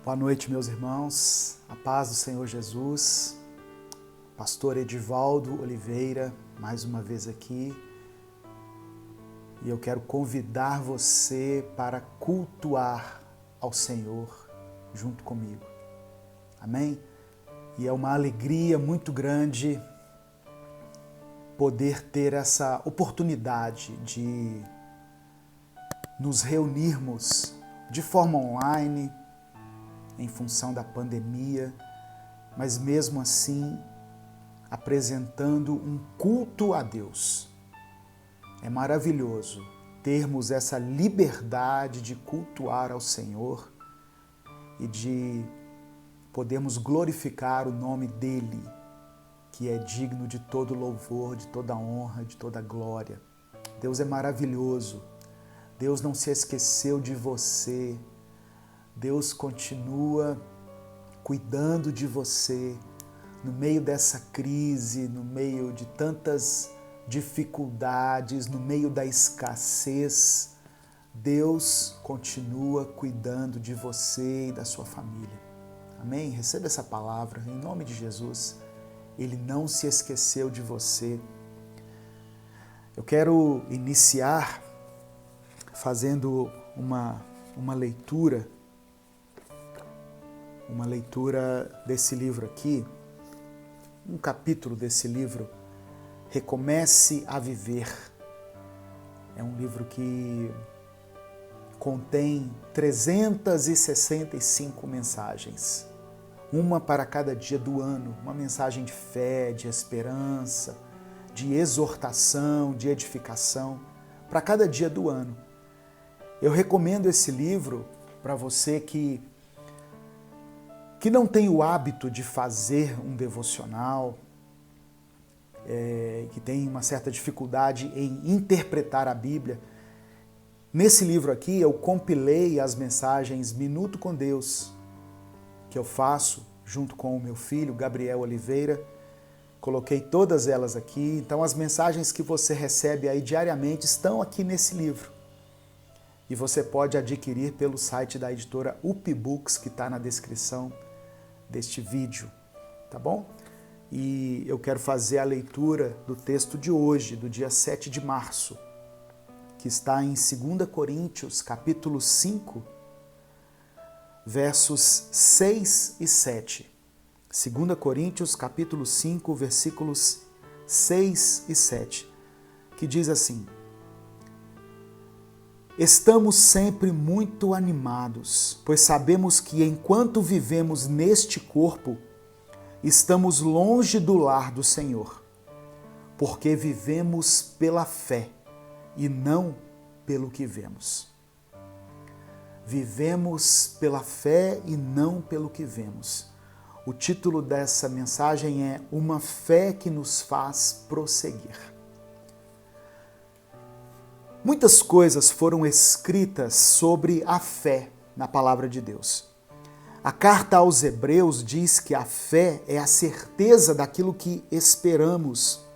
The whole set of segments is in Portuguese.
Boa noite, meus irmãos. A paz do Senhor Jesus. Pastor Edivaldo Oliveira, mais uma vez aqui. E eu quero convidar você para cultuar ao Senhor junto comigo. Amém? E é uma alegria muito grande poder ter essa oportunidade de nos reunirmos de forma online, em função da pandemia, mas mesmo assim apresentando um culto a Deus. É maravilhoso termos essa liberdade de cultuar ao Senhor e de podermos glorificar o nome dEle, que é digno de todo louvor, de toda honra, de toda glória. Deus é maravilhoso. Deus não se esqueceu de você. Deus continua cuidando de você no meio dessa crise, no meio de tantas dificuldades, no meio da escassez. Deus continua cuidando de você e da sua família. Amém? Receba essa palavra em nome de Jesus. Ele não se esqueceu de você. Eu quero iniciar fazendo uma leitura desse livro aqui, um capítulo desse livro, Recomece a Viver. É um livro que contém 365 mensagens, uma para cada dia do ano, uma mensagem de fé, de esperança, de exortação, de edificação, para cada dia do ano. Eu recomendo esse livro para você que não tem o hábito de fazer um devocional, que tem uma certa dificuldade em interpretar a Bíblia. Nesse livro aqui eu compilei as mensagens Minuto com Deus, que eu faço junto com o meu filho, Gabriel Oliveira. Coloquei todas elas aqui, então as mensagens que você recebe aí diariamente estão aqui nesse livro. E você pode adquirir pelo site da editora UPBooks, que está na descrição deste vídeo, tá bom? E eu quero fazer a leitura do texto de hoje, do dia 7 de março, que está em 2 Coríntios, capítulo 5, versos 6 e 7. 2 Coríntios, capítulo 5, versículos 6 e 7, que diz assim: Estamos sempre muito animados, pois sabemos que enquanto vivemos neste corpo, estamos longe do lar do Senhor, porque vivemos pela fé e não pelo que vemos. Vivemos pela fé e não pelo que vemos. O título dessa mensagem é Uma Fé que nos faz prosseguir. Muitas coisas foram escritas sobre a fé na palavra de Deus. A carta aos Hebreus diz que a fé é a certeza daquilo que esperamos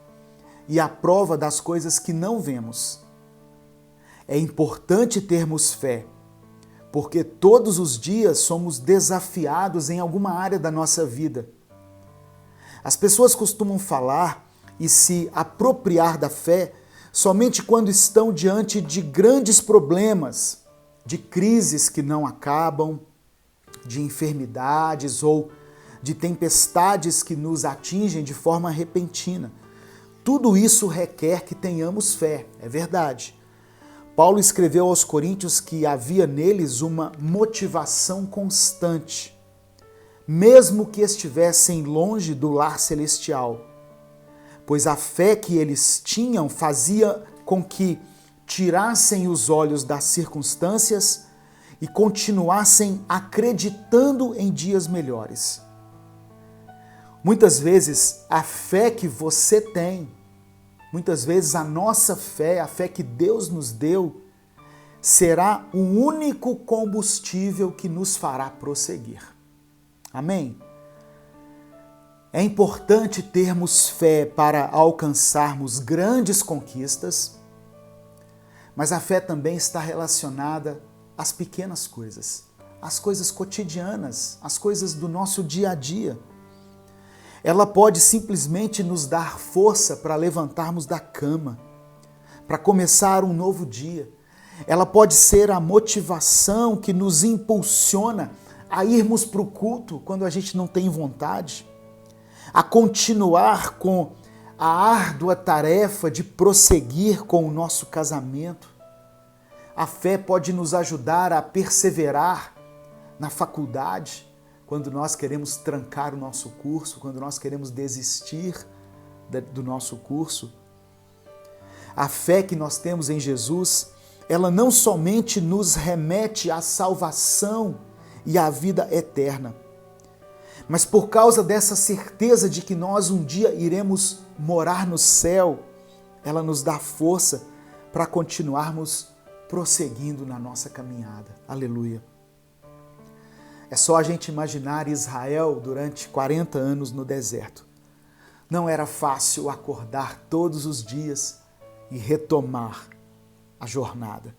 e a prova das coisas que não vemos. É importante termos fé, porque todos os dias somos desafiados em alguma área da nossa vida. As pessoas costumam falar e se apropriar da fé somente quando estão diante de grandes problemas, de crises que não acabam, de enfermidades ou de tempestades que nos atingem de forma repentina. Tudo isso requer que tenhamos fé, é verdade. Paulo escreveu aos Coríntios que havia neles uma motivação constante, mesmo que estivessem longe do lar celestial, pois a fé que eles tinham fazia com que tirassem os olhos das circunstâncias e continuassem acreditando em dias melhores. Muitas vezes a fé que você tem, muitas vezes a nossa fé, a fé que Deus nos deu, será o único combustível que nos fará prosseguir. Amém? É importante termos fé para alcançarmos grandes conquistas, mas a fé também está relacionada às pequenas coisas, as coisas cotidianas, as coisas do nosso dia a dia. Ela pode simplesmente nos dar força para levantarmos da cama, para começar um novo dia. Ela pode ser a motivação que nos impulsiona a irmos para o culto quando a gente não tem vontade, a continuar com a árdua tarefa de prosseguir com o nosso casamento. A fé pode nos ajudar a perseverar na faculdade, quando nós queremos trancar o nosso curso, quando nós queremos desistir do nosso curso. A fé que nós temos em Jesus, ela não somente nos remete à salvação e à vida eterna, mas por causa dessa certeza de que nós um dia iremos morar no céu, ela nos dá força para continuarmos prosseguindo na nossa caminhada. Aleluia! É só a gente imaginar Israel durante 40 anos no deserto. Não era fácil acordar todos os dias e retomar a jornada,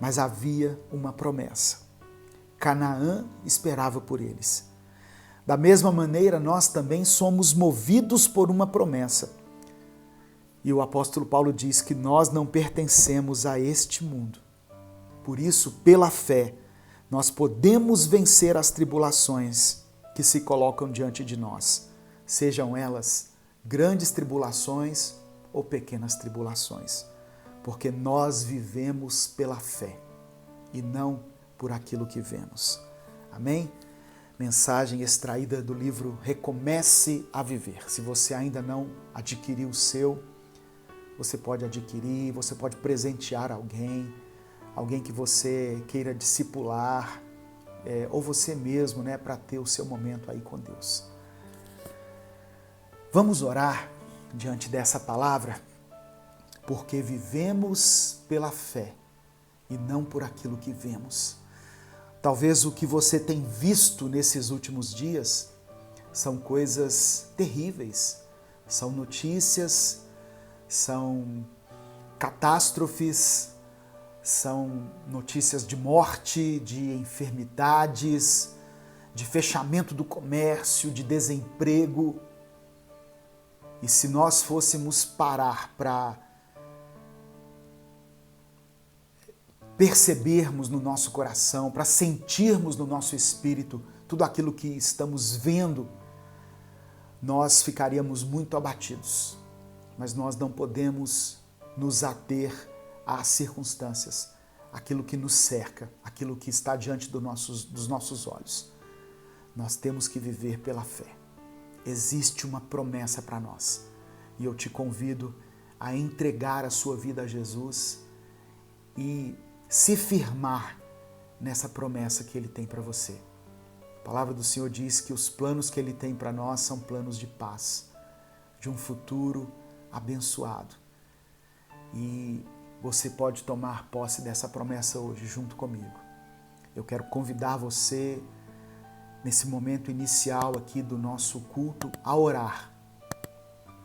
mas havia uma promessa. Canaã esperava por eles. Da mesma maneira, nós também somos movidos por uma promessa. E o apóstolo Paulo diz que nós não pertencemos a este mundo. Por isso, pela fé, nós podemos vencer as tribulações que se colocam diante de nós, sejam elas grandes tribulações ou pequenas tribulações, porque nós vivemos pela fé e não por aquilo que vemos. Amém? Mensagem extraída do livro Recomece a Viver. Se você ainda não adquiriu o seu, você pode adquirir, você pode presentear alguém que você queira discipular, ou você mesmo, para ter o seu momento aí com Deus. Vamos orar diante dessa palavra, porque vivemos pela fé e não por aquilo que vemos. Talvez o que você tem visto nesses últimos dias são coisas terríveis, são notícias, são catástrofes, são notícias de morte, de enfermidades, de fechamento do comércio, de desemprego. E se nós fôssemos parar para percebermos no nosso coração, para sentirmos no nosso espírito tudo aquilo que estamos vendo, nós ficaríamos muito abatidos. Mas nós não podemos nos ater às circunstâncias, aquilo que nos cerca, aquilo que está diante dos nossos olhos. Nós temos que viver pela fé. Existe uma promessa para nós e eu te convido a entregar a sua vida a Jesus e se firmar nessa promessa que Ele tem para você. A palavra do Senhor diz que os planos que Ele tem para nós são planos de paz, de um futuro abençoado. E você pode tomar posse dessa promessa hoje junto comigo. Eu quero convidar você, nesse momento inicial aqui do nosso culto, a orar,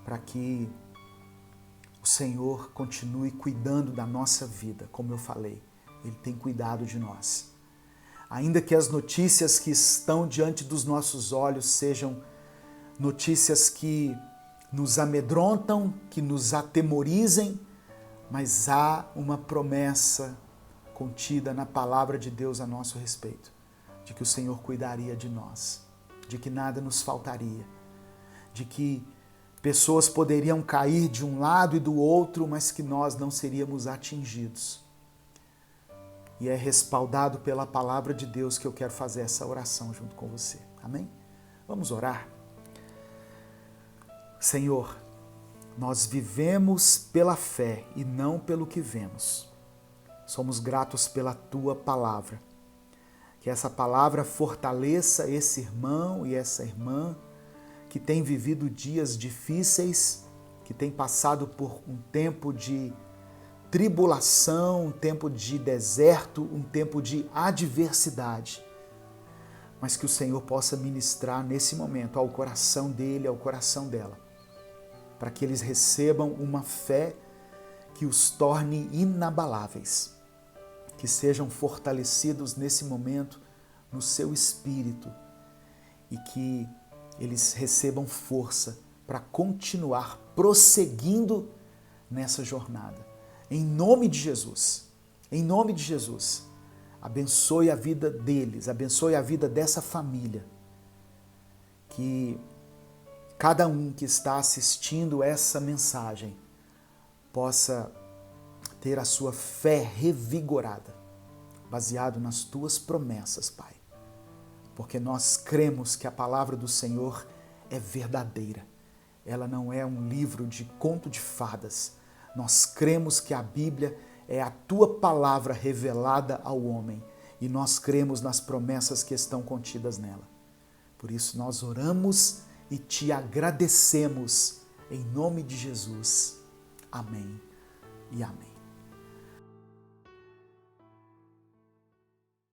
para que o Senhor continue cuidando da nossa vida, como eu falei. Ele tem cuidado de nós. Ainda que as notícias que estão diante dos nossos olhos sejam notícias que nos amedrontam, que nos atemorizem, mas há uma promessa contida na palavra de Deus a nosso respeito, de que o Senhor cuidaria de nós, de que nada nos faltaria, de que pessoas poderiam cair de um lado e do outro, mas que nós não seríamos atingidos. E é respaldado pela palavra de Deus que eu quero fazer essa oração junto com você. Amém? Vamos orar? Senhor, nós vivemos pela fé e não pelo que vemos. Somos gratos pela Tua palavra. Que essa palavra fortaleça esse irmão e essa irmã que tem vivido dias difíceis, que tem passado por um tempo de tribulação, um tempo de deserto, um tempo de adversidade. Mas que o Senhor possa ministrar nesse momento ao coração dele, ao coração dela, para que eles recebam uma fé que os torne inabaláveis, que sejam fortalecidos nesse momento no seu espírito e que eles recebam força para continuar prosseguindo nessa jornada. Em nome de Jesus, abençoe a vida deles, abençoe a vida dessa família. Que cada um que está assistindo essa mensagem possa ter a sua fé revigorada, baseado nas tuas promessas, Pai. Porque nós cremos que a palavra do Senhor é verdadeira. Ela não é um livro de conto de fadas. Nós cremos que a Bíblia é a tua palavra revelada ao homem e nós cremos nas promessas que estão contidas nela. Por isso nós oramos e te agradecemos em nome de Jesus. Amém e amém.